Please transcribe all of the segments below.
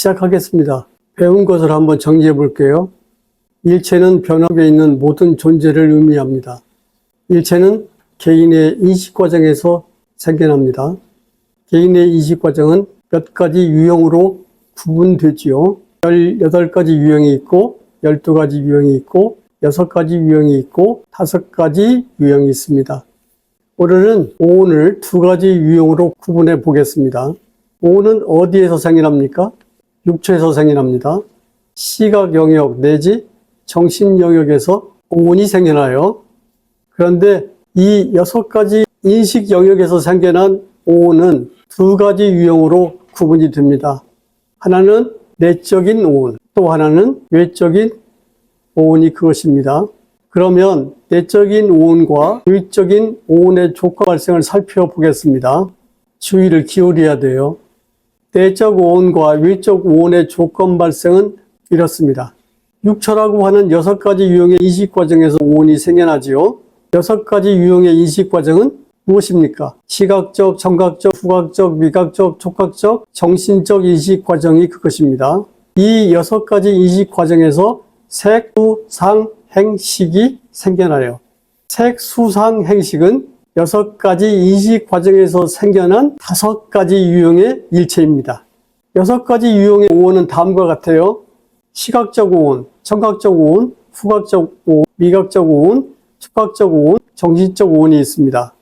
시작하겠습니다. 배운 것을 한번 정리해 볼게요. 일체는 변화에 있는 모든 존재를 의미합니다. 일체는 개인의 인식 과정에서 생겨납니다. 개인의 인식 과정은 몇 가지 유형으로 구분되지요. 18가지 유형이 있고 12가지 유형이 있고 6가지 유형이 있고 5가지 유형이 있습니다. 오늘은 오온을 2가지 유형으로 구분해 보겠습니다. 오온은 어디에서 생겨납니까? 육체에서 생겨납니다. 시각 영역 내지 정신 영역에서 오온이 생겨나요. 그런데 이 6가지 인식 영역에서 생겨난 오온은 2가지 유형으로 구분이 됩니다. 하나는 내적인 오온, 또 하나는 외적인 오온이 그것입니다. 그러면 내적인 오온과 외적인 오온의 조건 발생을 살펴보겠습니다. 주의를 기울여야 돼요. 내적 오온과 외적 오온의 조건 발생은 이렇습니다. 육처라고 하는 6가지 유형의 인식 과정에서 오온이 생겨나지요. 6가지 유형의 인식 과정은 무엇입니까? 시각적, 청각적, 후각적, 미각적, 촉각적, 정신적 인식 과정이 그것입니다. 이 6가지 인식 과정에서 색, 수, 상, 행식이 생겨나요. 색, 수, 상, 행식은 6가지 인식 과정에서 생겨난 5가지 유형의 일체입니다. 6가지 유형의 오온은 다음과 같아요. 시각적 오온, 청각적 오온, 후각적 오온, 미각적 오온, 촉각적 오온, 정신적 오온이 있습니다.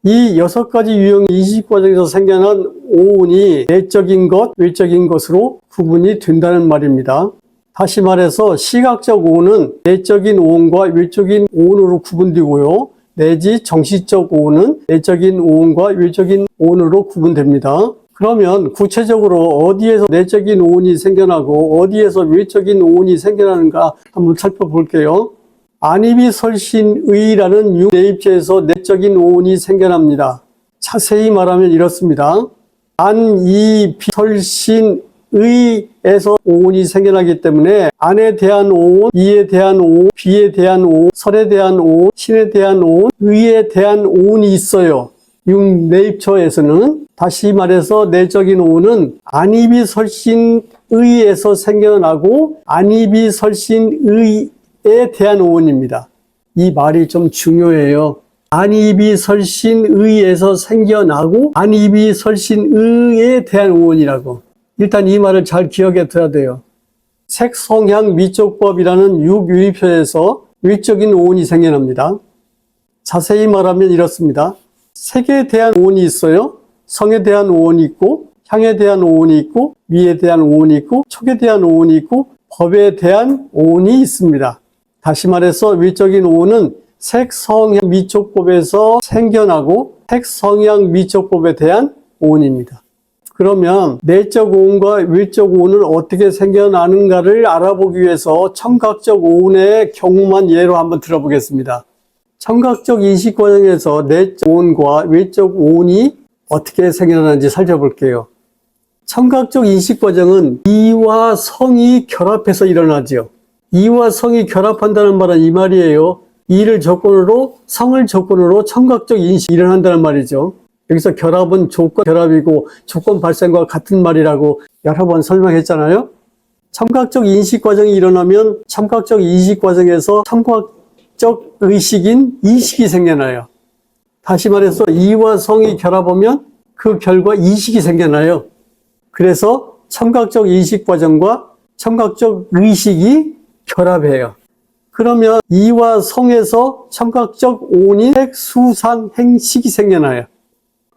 이 6가지 유형 인식 과정에서 생겨난 오온이 내적인 것, 외적인 것으로 구분이 된다는 말입니다. 다시 말해서 시각적 오온은 내적인 오온과 외적인 오온으로 구분되고요. 내지 정신적 오온은 내적인 오온과 외적인 오온으로 구분됩니다. 그러면 구체적으로 어디에서 내적인 오온이 생겨나고 어디에서 외적인 오온이 생겨나는가 한번 살펴볼게요. 안이비설신의라는 유내입체에서 내적인 오온이 생겨납니다. 자세히 말하면 이렇습니다. 안이비설신의에서 오온이 생겨나기 때문에 안에 대한 오온, 이에 대한 오온, 비에 대한 오온, 설에 대한 오온, 신에 대한 오온, 의에 대한 오온이 있어요. 육내입처에서는. 다시 말해서 내적인 오온은 안이비설신의에서 생겨나고 안이비설신의에 대한 오온입니다. 이 말이 좀 중요해요. 안이비설신의에서 생겨나고 안이비설신의에 대한 오온이라고. 일단 이 말을 잘 기억해 둬야 돼요. 색성향 미촉법이라는 육유입표에서 외적인 오온이 생겨납니다. 자세히 말하면 이렇습니다. 색에 대한 오온이 있어요. 성에 대한 오온이 있고, 향에 대한 오온이 있고, 미에 대한 오온이 있고, 촉에 대한 오온이 있고, 법에 대한 오온이 있습니다. 다시 말해서 외적인 오온은 색성향 미촉법에서 생겨나고 색성향 미촉법에 대한 오온입니다. 그러면 내적 오온과 외적 오온은 어떻게 생겨나는가를 알아보기 위해서 청각적 오온의 경우만 예로 한번 들어보겠습니다. 청각적 인식 과정에서 내적 오온과 외적 오온이 어떻게 생겨나는지 살펴볼게요. 청각적 인식 과정은 이와 성이 결합해서 일어나죠. 이와 성이 결합한다는 말은 이 말이에요. 이를 조건으로, 성을 조건으로 청각적 인식이 일어난다는 말이죠. 여기서 결합은 조건 결합이고 조건 발생과 같은 말이라고 여러 번 설명했잖아요. 청각적 인식 과정이 일어나면 청각적 인식 과정에서 청각적 의식인 이식이 생겨나요. 다시 말해서 이와 성이 결합하면 그 결과 이식이 생겨나요. 그래서 청각적 인식 과정과 청각적 의식이 결합해요. 그러면 이와 성에서 청각적 오온인 색수상 행식이 생겨나요.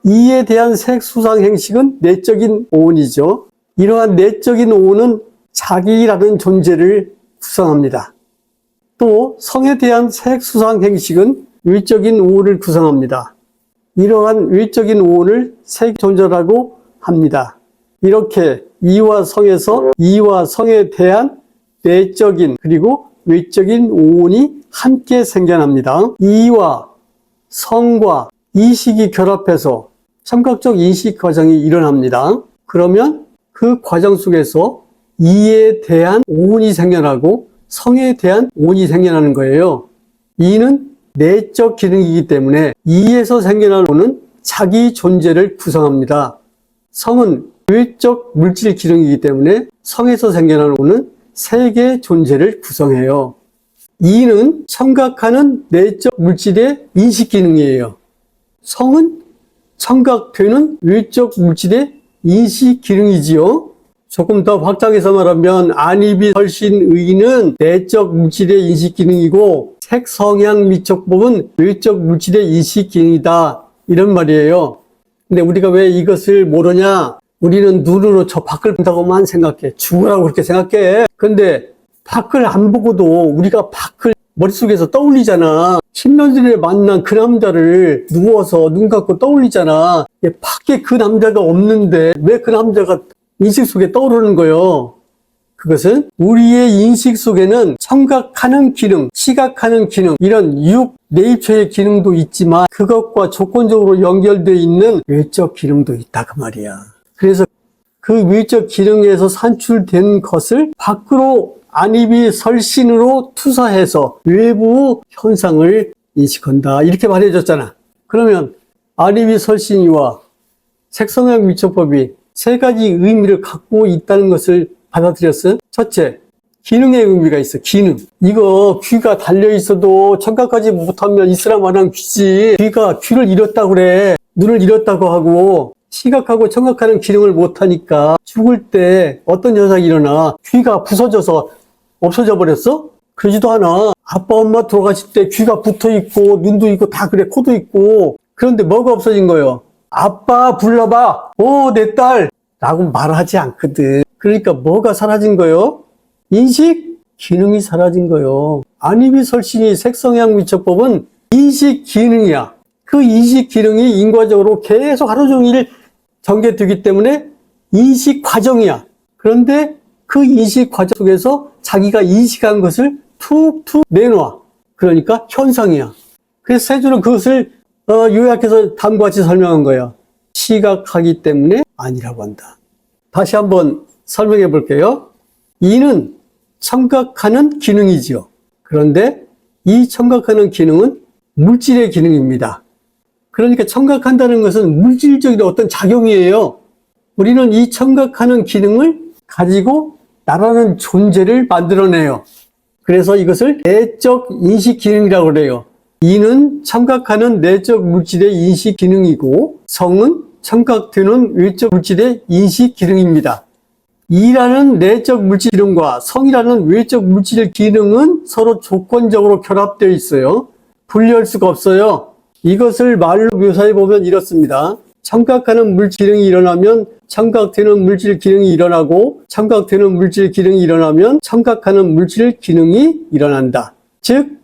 이에 대한 색수상 행식은 내적인 오온이죠. 이러한 내적인 오온은 자기라는 존재를 구성합니다. 또 성에 대한 색수상 행식은 외적인 오온을 구성합니다. 이러한 외적인 오온을 색존재라고 합니다. 이렇게 이와 성에서 이와 성에 대한 내적인 그리고 외적인 오온이 함께 생겨납니다. 이와 성과 이식이 결합해서 청각적 인식 과정이 일어납니다. 그러면 그 과정 속에서 이에 대한 오온이 생겨나고 성에 대한 오온이 생겨나는 거예요. 이는 내적 기능이기 때문에 이에서 생겨난 오온은 자기 존재를 구성합니다. 성은 외적 물질 기능이기 때문에 성에서 생겨나는 오는 세 개의 존재를 구성해요. 이는 청각하는 내적 물질의 인식 기능이에요. 성은 청각되는 외적 물질의 인식 기능이지요. 조금 더 확장해서 말하면 안입이 설신의는 내적 물질의 인식 기능이고 색성향 미촉법은 외적 물질의 인식 기능이다. 이런 말이에요. 근데 우리가 왜 이것을 모르냐? 우리는 눈으로 저 밖을 본다고만 생각해. 죽으라고 그렇게 생각해. 근데 밖을 안 보고도 우리가 밖을 머릿속에서 떠올리잖아. 10년 전에 만난 그 남자를 누워서 눈 감고 떠올리잖아. 밖에 그 남자가 없는데 왜 그 남자가 인식 속에 떠오르는 거예요? 그것은 우리의 인식 속에는 청각하는 기능, 시각하는 기능, 이런 육, 네이처의 기능도 있지만 그것과 조건적으로 연결되어 있는 외적 기능도 있다 그 말이야. 그래서 그 외적 기능에서 산출된 것을 밖으로 안입이 설신으로 투사해서 외부 현상을 인식한다. 이렇게 말해줬잖아. 그러면 안입이 설신이와 색성향 미촉법이 세 가지 의미를 갖고 있다는 것을 받아들였어요. 첫째, 기능의 의미가 있어. 기능. 이거 귀가 달려있어도 청각하지 못하면 이슬람만한 귀지. 귀를 잃었다고 그래. 눈을 잃었다고 하고 시각하고 청각하는 기능을 못하니까 죽을 때 어떤 현상이 일어나? 귀가 부서져서 없어져 버렸어? 그러지도 않아. 아빠 엄마 돌아가실 때 귀가 붙어있고 눈도 있고 다 그래. 코도 있고. 그런데 뭐가 없어진 거예요? 아빠 불러봐. 내 딸. 라고 말하지 않거든. 그러니까 뭐가 사라진 거예요? 인식 기능이 사라진 거예요. 안입이 설신이 색성향 미촉법은 인식 기능이야. 그 인식 기능이 인과적으로 계속 하루 종일 전개되기 때문에 인식 과정이야. 그런데 그 인식 과정 속에서 자기가 인식한 것을 툭툭 내놔. 그러니까 현상이야. 그래서 세주는 그것을 요약해서 다음과 같이 설명한 거야. 시각하기 때문에 아니라고 한다. 다시 한번 설명해 볼게요. 이는 청각하는 기능이지요. 그런데 이 청각하는 기능은 물질의 기능입니다. 그러니까 청각한다는 것은 물질적인 어떤 작용이에요. 우리는 이 청각하는 기능을 가지고 나라는 존재를 만들어내요. 그래서 이것을 내적 인식 기능이라고 그래요. 이는 청각하는 내적 물질의 인식 기능이고 성은 청각되는 외적 물질의 인식 기능입니다. 이라는 내적 물질 기능과 성이라는 외적 물질 기능은 서로 조건적으로 결합되어 있어요. 분리할 수가 없어요. 이것을 말로 묘사해 보면 이렇습니다. 청각하는 물질 기능이 일어나면 청각되는 물질 기능이 일어나고 청각되는 물질 기능이 일어나면 청각하는 물질 기능이 일어난다. 즉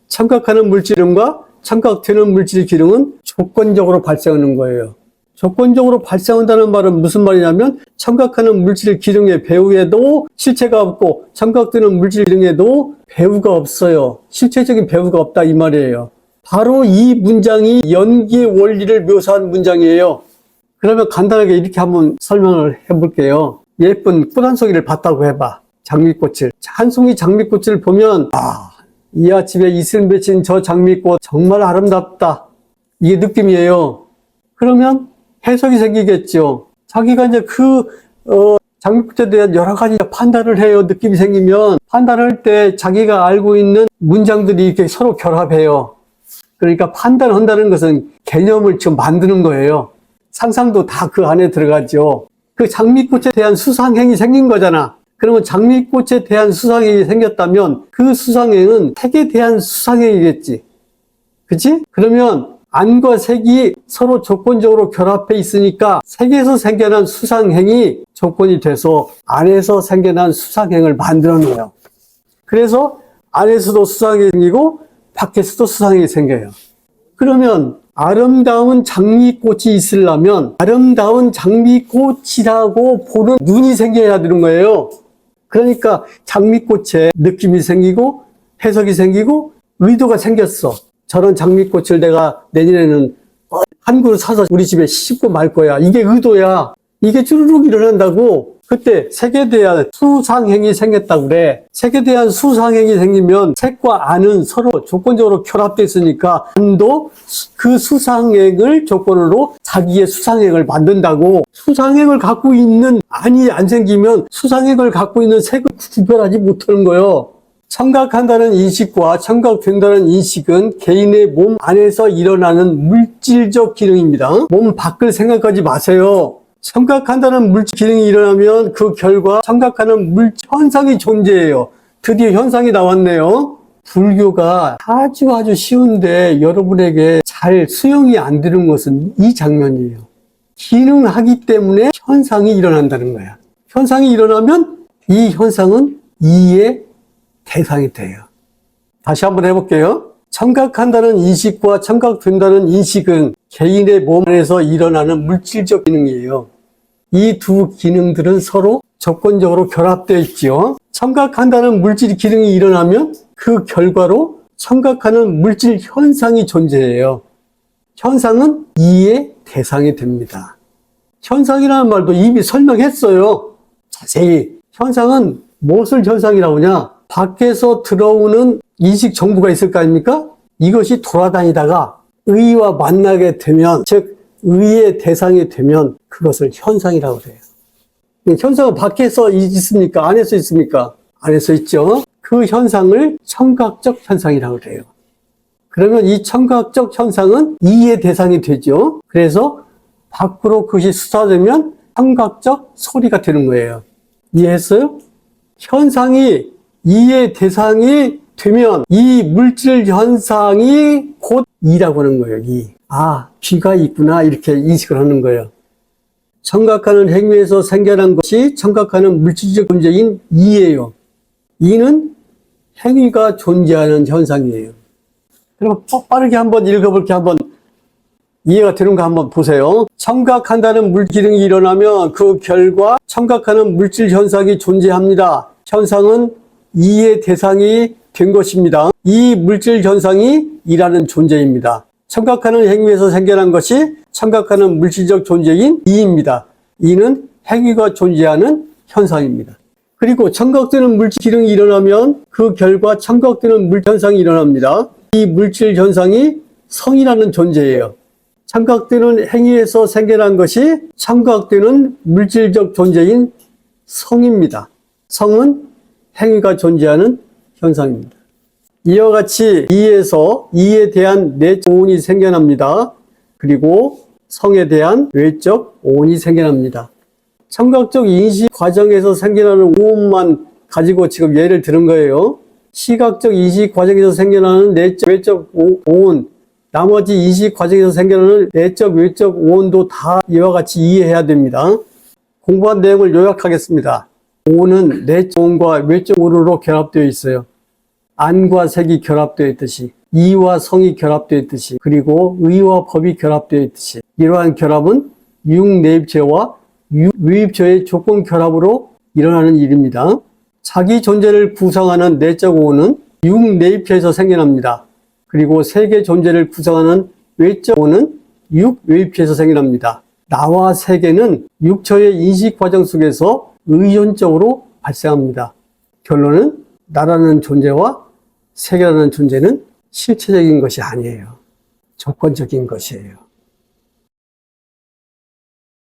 청각하는 물질 기능과 청각되는 물질 기능은 조건적으로 발생하는 거예요. 조건적으로 발생한다는 말은 무슨 말이냐면 청각하는 물질 기능의 배후에도 실체가 없고 청각되는 물질 기능에도 배후가 없어요. 실체적인 배후가 없다 이 말이에요. 바로 이 문장이 연기의 원리를 묘사한 문장이에요. 그러면 간단하게 이렇게 한번 설명을 해볼게요. 예쁜 꽃 한 송이를 봤다고 해봐. 장미꽃을. 한 송이 장미꽃을 보면 이 아침에 이슬 맺힌 저 장미꽃 정말 아름답다. 이게 느낌이에요. 그러면 해석이 생기겠죠. 자기가 이제 장미꽃에 대한 여러 가지 판단을 해요. 느낌이 생기면 판단할 때 자기가 알고 있는 문장들이 이렇게 서로 결합해요. 그러니까 판단한다는 것은 개념을 지금 만드는 거예요. 상상도 다 그 안에 들어가죠. 그 장미꽃에 대한 수상행이 생긴 거잖아. 그러면 장미꽃에 대한 수상행이 생겼다면 그 수상행은 색에 대한 수상행이겠지. 그치? 그러면 안과 색이 서로 조건적으로 결합해 있으니까 색에서 생겨난 수상행이 조건이 돼서 안에서 생겨난 수상행을 만들어 놓아요. 그래서 안에서도 수상행이 생기고 밖에서도 수상행이 생겨요. 그러면 아름다운 장미꽃이 있으려면 아름다운 장미꽃이라고 보는 눈이 생겨야 되는 거예요. 그러니까 장미꽃에 느낌이 생기고 해석이 생기고 의도가 생겼어. 저런 장미꽃을 내가 내년에는 한 그루 사서 우리 집에 심고 말 거야. 이게 의도야. 이게 쭈루룩 일어난다고. 그때 색에 대한 수상행이 생겼다고 그래. 색에 대한 수상행이 생기면 색과 안은 서로 조건적으로 결합되어 있으니까 안도 그 수상행을 조건으로 자기의 수상행을 만든다고. 수상행을 갖고 있는 안이 안 생기면 수상행을 갖고 있는 색을 구별하지 못하는 거예요. 청각한다는 인식과 청각된다는 인식은 개인의 몸 안에서 일어나는 물질적 기능입니다. 몸 밖을 생각하지 마세요. 청각한다는 물질 기능이 일어나면 그 결과 청각하는 물질 현상이 존재해요. 드디어 현상이 나왔네요. 불교가 아주 쉬운데 여러분에게 잘 수용이 안 되는 것은 이 장면이에요. 기능하기 때문에 현상이 일어난다는 거야. 현상이 일어나면 이 현상은 이의 대상이 돼요. 다시 한번 해볼게요. 청각한다는 인식과 청각된다는 인식은 개인의 몸 안에서 일어나는 물질적 기능이에요. 이 두 기능들은 서로 조건적으로 결합되어 있죠. 청각한다는 물질 기능이 일어나면 그 결과로 청각하는 물질 현상이 존재해요. 현상은 이의 대상이 됩니다. 현상이라는 말도 이미 설명했어요. 자세히. 현상은 무엇을 현상이라고 하냐? 밖에서 들어오는 인식 정보가 있을 거 아닙니까? 이것이 돌아다니다가 의와 만나게 되면, 즉 의의 대상이 되면 그것을 현상이라고 해요. 현상은 밖에서 있습니까? 안에서 있습니까? 안에서 있죠. 그 현상을 청각적 현상이라고 해요. 그러면 이 청각적 현상은 이의 대상이 되죠. 그래서 밖으로 그것이 수사되면 청각적 소리가 되는 거예요. 이해했어요? 현상이 이의 대상이 되면 이 물질 현상이 곧 이라고 하는 거예요. 이. 아, 귀가 있구나 이렇게 인식을 하는 거예요. 청각하는 행위에서 생겨난 것이 청각하는 물질적 존재인 이예요. 이는 행위가 존재하는 현상이에요. 그럼 빠르게 한번 읽어볼게. 한번 이해가 되는가 한번 보세요. 청각한다는 물질 기능이 일어나면 그 결과 청각하는 물질 현상이 존재합니다. 현상은 이의 대상이 된 것입니다. 이 물질 현상이 이라는 존재입니다. 청각하는 행위에서 생겨난 것이 청각하는 물질적 존재인 이입니다. 이는 행위가 존재하는 현상입니다. 그리고 청각되는 물질 기능이 일어나면 그 결과 청각되는 물질 현상이 일어납니다. 이 물질 현상이 성이라는 존재예요. 청각되는 행위에서 생겨난 것이 청각되는 물질적 존재인 성입니다. 성은 행위가 존재하는 현상입니다. 이와 같이 이에서 이에 대한 내적 오온이 생겨납니다. 그리고 성에 대한 외적 오온이 생겨납니다. 청각적 인식 과정에서 생겨나는 오온만 가지고 지금 예를 들은 거예요. 시각적 인식 과정에서 생겨나는 내적 외적 오온, 나머지 인식 과정에서 생겨나는 내적 외적 오온도 다 이와 같이 이해해야 됩니다. 공부한 내용을 요약하겠습니다. 오온은 내적 오온과 외적 오온으로 결합되어 있어요. 안과 색이 결합되어 있듯이, 이와 성이 결합되어 있듯이, 그리고 의와 법이 결합되어 있듯이, 이러한 결합은 육내입체와 유입체의 조건 결합으로 일어나는 일입니다. 자기 존재를 구성하는 내적 오온은 육내입체에서 생겨납니다. 그리고 세계 존재를 구성하는 외적 오온은 육외입체에서 생겨납니다. 나와 세계는 육처의 인식 과정 속에서 의존적으로 발생합니다. 결론은 나라는 존재와 세계라는 존재는 실체적인 것이 아니에요. 조건적인 것이에요.